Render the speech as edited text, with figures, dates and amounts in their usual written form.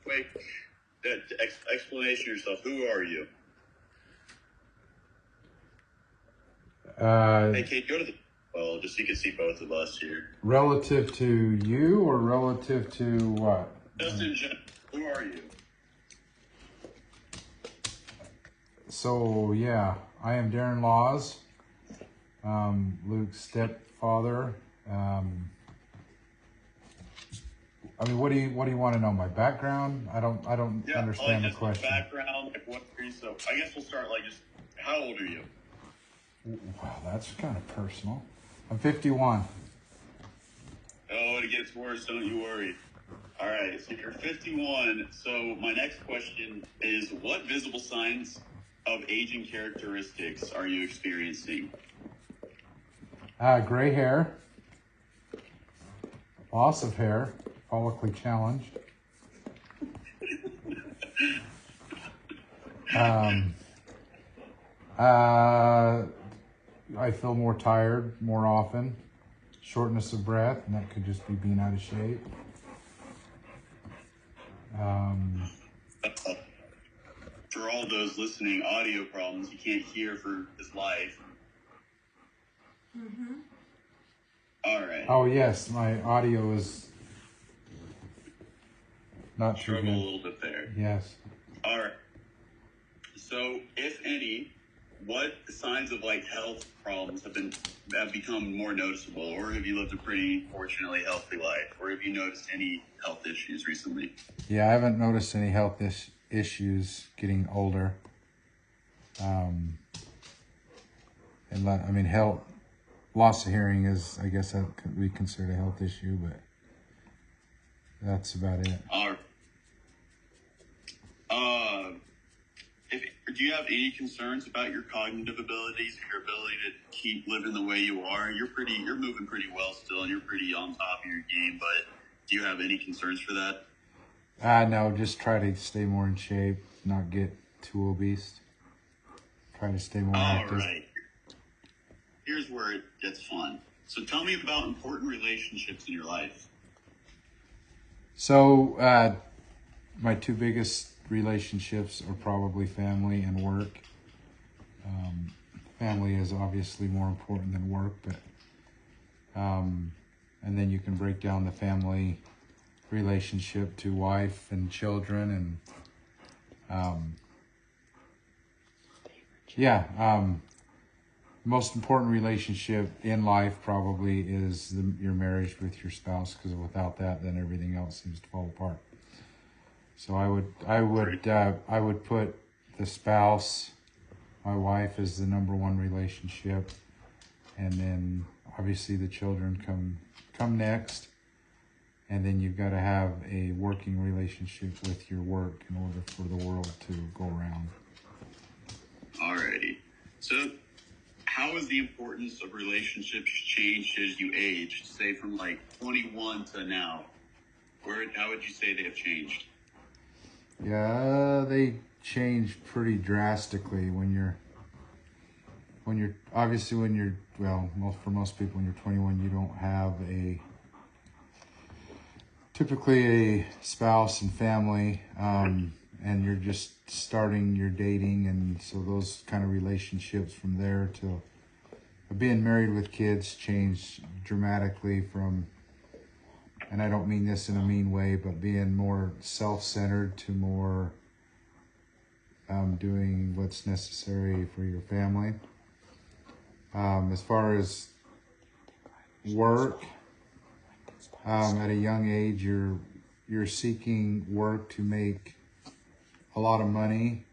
quick explanation of yourself. Who are you? Hey, Kate, go to the well, just so you can see both of us here. Relative to you or relative to what? Just in general, who are you? So, yeah, I am Darren Laws, Luke's stepfather. I mean, what do you want to know? My background? I don't understand the question. Background, like what are you? So I guess we'll start like just how old are you? Wow, that's kind of personal. I'm 51. Oh, it gets worse. Don't you worry. All right, so you're 51. So my next question is, what visible signs of aging characteristics are you experiencing? Gray hair, loss of hair, follically challenged. I feel more tired more often, shortness of breath, and that could just be being out of shape. For all those listening, audio problems, you can't hear for his life. Mm-hmm. All right. Oh, yes, my audio is not too good. Struggle a little bit there. Yes. All right. So, if any, what signs of like health problems have become more noticeable, or have you lived a pretty fortunately healthy life, or have you noticed any health issues recently? Yeah, I haven't noticed any health issues getting older. Health loss of hearing is, I guess, that could be considered a health issue, but that's about it. Do you have any concerns about your cognitive abilities, your ability to keep living the way you are? You're moving pretty well still, and you're pretty on top of your game, but do you have any concerns for that? No, just try to stay more in shape, not get too obese. Try to stay more active. All right. Here's where it gets fun. So tell me about important relationships in your life. So, my two biggest relationships are probably family and work. Family is obviously more important than work, but and then you can break down the family relationship to wife and children, and most important relationship in life probably is your marriage with your spouse, because without that, then everything else seems to fall apart. So I would put the spouse, my wife, as the number one relationship, and then obviously the children come next, and then you've got to have a working relationship with your work in order for the world to go around. Alrighty. So how has the importance of relationships changed as you aged, say from like 21 to now? How would you say they have changed? Yeah, they change pretty drastically for most people, when you're 21, you don't have typically a spouse and family, and you're just starting your dating, and so those kind of relationships from there to being married with kids change dramatically from, and I don't mean this in a mean way, but being more self-centered to more doing what's necessary for your family. As far as work, at a young age, you're seeking work to make a lot of money,